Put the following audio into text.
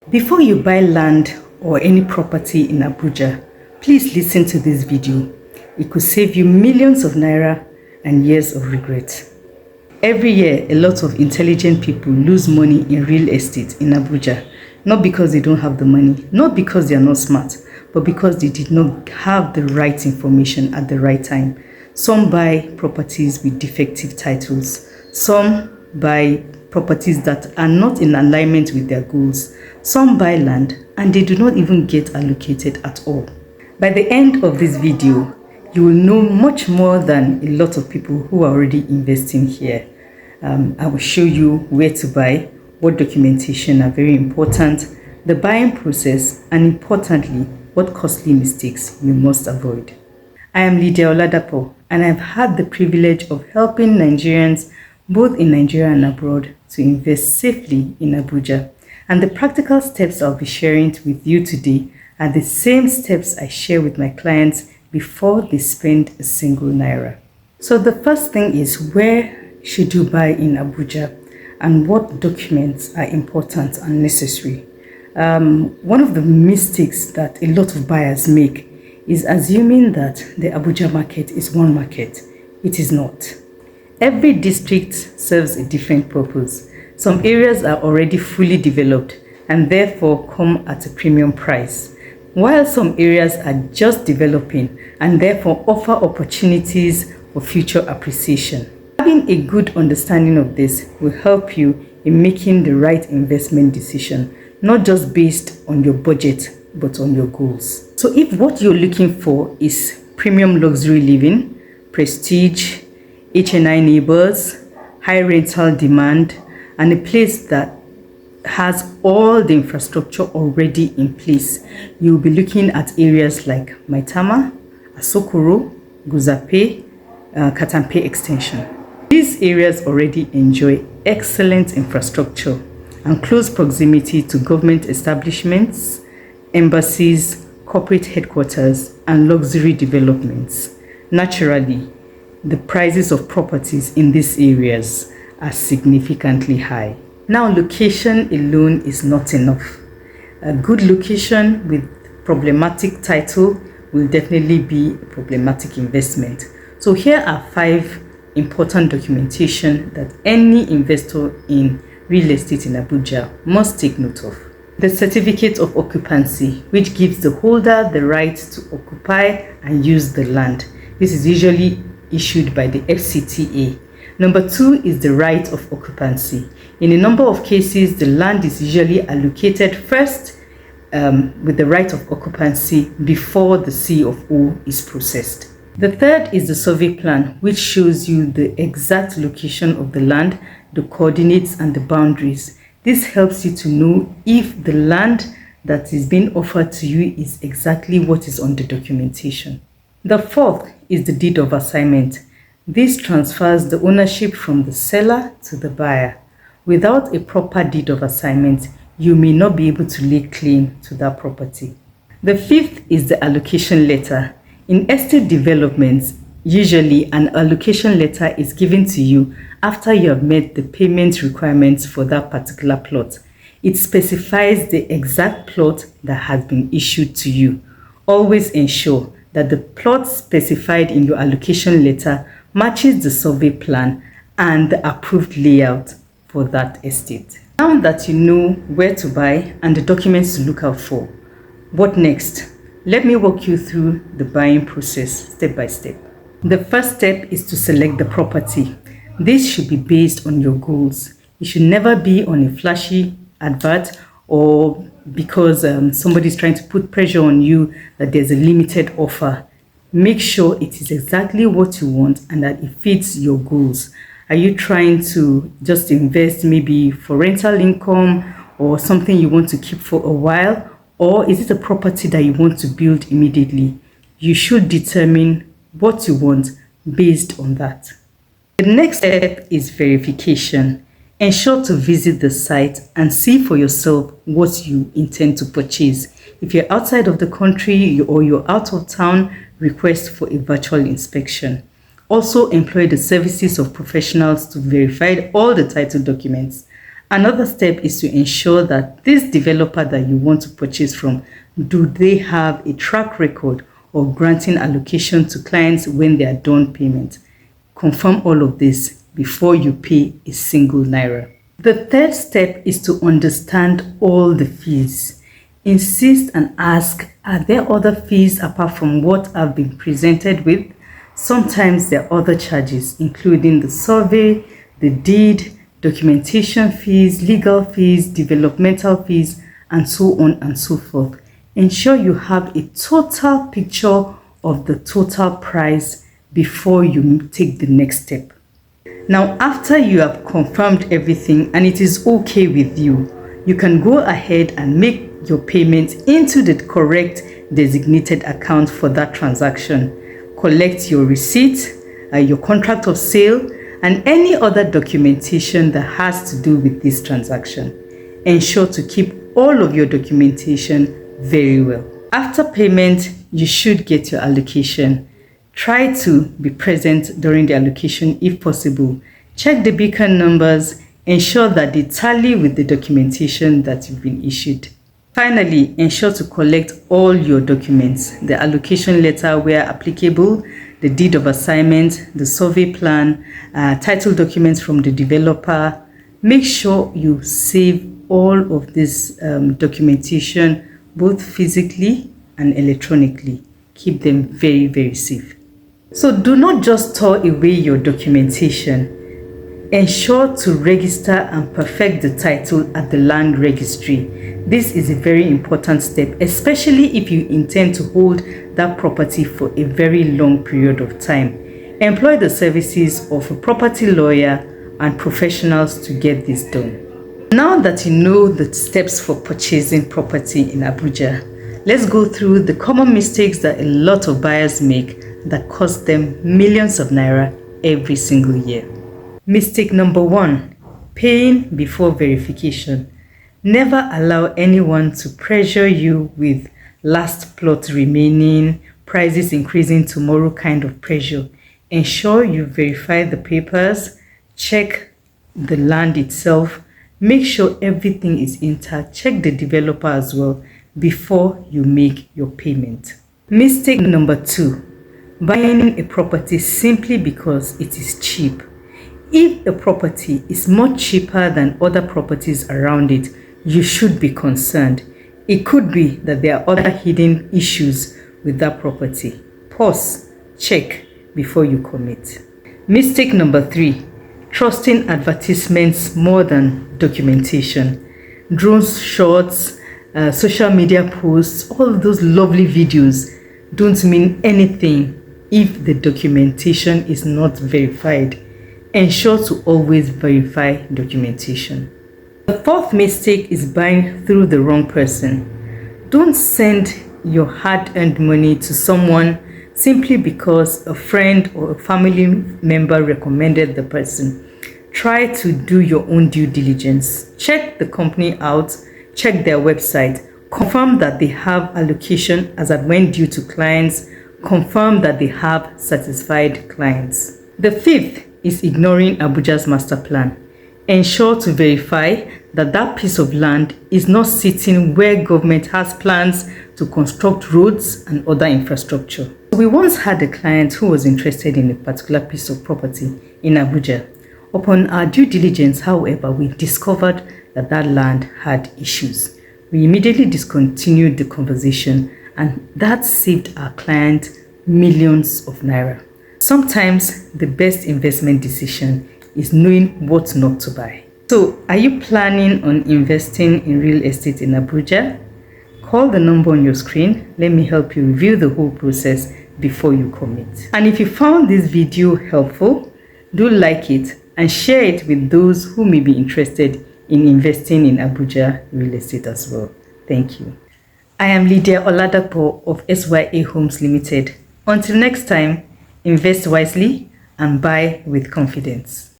Before you buy land or any property in Abuja, please listen to this video. It could save you millions of naira and years of regret. Every year, a lot of intelligent people lose money in real estate in Abuja, not because they don't have the money, not because they are not smart, but because they did not have the right information at the right time. Some buy properties with defective titles. Some buy properties that are not in alignment with their goals. Some buy land and they do not even get allocated at all. By the end of this video, you will know much more than a lot of people who are already investing here. I will show you where to buy, what documentation are very important, the buying process, and importantly, what costly mistakes you must avoid. I am Lydia Oladapo, and I've had the privilege of helping Nigerians both in Nigeria and abroad to invest safely in Abuja. And the practical steps I'll be sharing with you today are the same steps I share with my clients before they spend a single naira. So the first thing is, where should you buy in Abuja and what documents are important and necessary? One of the mistakes that a lot of buyers make is assuming that the Abuja market is one market. It is not. Every district serves a different purpose. Some areas are already fully developed and therefore come at a premium price, while some areas are just developing and therefore offer opportunities for future appreciation. Having a good understanding of this will help you in making the right investment decision, not just based on your budget, but on your goals. So if what you're looking for is premium luxury living, prestige, HNI neighbors, high rental demand, and a place that has all the infrastructure already in place, you'll be looking at areas like Maitama, Asokoro, Guzape, Katampe Extension. These areas already enjoy excellent infrastructure and close proximity to government establishments, embassies, corporate headquarters, and luxury developments. Naturally, the prices of properties in these areas are significantly high. Now, location alone is not enough. A good location with problematic title will definitely be a problematic investment. So here are 5 important documentation that any investor in real estate in Abuja must take note of. The certificate of occupancy, which gives the holder the right to occupy and use the land. This is usually issued by the FCTA. Number 2 is the right of occupancy. In a number of cases, the land is usually allocated first with the right of occupancy before the C of O is processed. The third is the survey plan, which shows you the exact location of the land, the coordinates, and the boundaries. This helps you to know if the land that is being offered to you is exactly what is on the documentation. The fourth is the deed of assignment. This transfers the ownership from the seller to the buyer. Without a proper deed of assignment, you may not be able to lay claim to that property. The fifth is the allocation letter. In estate developments, usually an allocation letter is given to you after you have met the payment requirements for that particular plot. It specifies the exact plot that has been issued to you. Always ensure that the plot specified in your allocation letter matches the survey plan and the approved layout for that estate. Now that you know where to buy and the documents to look out for, what next? Let me walk you through the buying process step by step. The first step is to select the property. This should be based on your goals. It should never be on a flashy advert or because somebody's trying to put pressure on you that there's a limited offer. Make sure it is exactly what you want and that it fits your goals. Are you trying to just invest maybe for rental income or something you want to keep for a while? Or is it a property that you want to build immediately? You should determine what you want based on that. The next step is verification. Ensure to visit the site and see for yourself what you intend to purchase. If you're outside of the country or you're out of town, request for a virtual inspection. Also employ the services of professionals to verify all the title documents. Another step is to ensure that this developer that you want to purchase from, do they have a track record of granting allocation to clients when they are done payment? Confirm all of this before you pay a single naira. The third step is to understand all the fees. Insist and ask, are there other fees apart from what I've been presented with? Sometimes there are other charges, including the survey, the deed, documentation fees, legal fees, developmental fees, and so on and so forth. Ensure you have a total picture of the total price before you take the next step. Now, after you have confirmed everything and it is okay with you, you can go ahead and make your payment into the correct designated account for that transaction. Collect your receipt, your contract of sale, and any other documentation that has to do with this transaction. Ensure to keep all of your documentation very well. After payment, you should get your allocation. Try to be present during the allocation if possible. Check the beacon numbers. Ensure that they tally with the documentation that you've been issued. Finally, ensure to collect all your documents, the allocation letter where applicable, the deed of assignment, the survey plan, title documents from the developer. Make sure you save all of this documentation both physically and electronically. Keep them very, very safe. So do not just store away your documentation. Ensure to register and perfect the title at the land registry. This is a very important step, especially if you intend to hold that property for a very long period of time. Employ the services of a property lawyer and professionals to get this done. Now that you know the steps for purchasing property in Abuja, let's go through the common mistakes that a lot of buyers make that cost them millions of naira every single year. Mistake number 1, paying before verification. Never allow anyone to pressure you with last plot remaining, prices increasing tomorrow kind of pressure. Ensure you verify the papers, check the land itself, make sure everything is intact, check the developer as well before you make your payment. Mistake number 2, buying a property simply because it is cheap. If a property is much cheaper than other properties around it, you should be concerned. It could be that there are other hidden issues with that property. Pause, check before you commit. Mistake number 3, trusting advertisements more than documentation. Drones shots, social media posts, all those lovely videos don't mean anything if the documentation is not verified. Ensure to always verify documentation. The fourth mistake is buying through the wrong person. Don't send your hard-earned money to someone simply because a friend or a family member recommended the person. Try to do your own due diligence. Check the company out, check their website, confirm that they have allocation as at when due to clients, confirm that they have satisfied clients. The fifth is ignoring Abuja's master plan. Ensure to verify that that piece of land is not sitting where government has plans to construct roads and other infrastructure. We once had a client who was interested in a particular piece of property in Abuja. Upon our due diligence, however, we discovered that that land had issues. We immediately discontinued the conversation, and that saved our client millions of naira. Sometimes the best investment decision is knowing what not to buy. So, are you planning on investing in real estate in Abuja? Call the number on your screen. Let me help you review the whole process before you commit. And if you found this video helpful, do like it and share it with those who may be interested in investing in Abuja real estate as well. Thank you. I am Lydia Oladapo of SYA Homes Limited. Until next time, invest wisely and buy with confidence.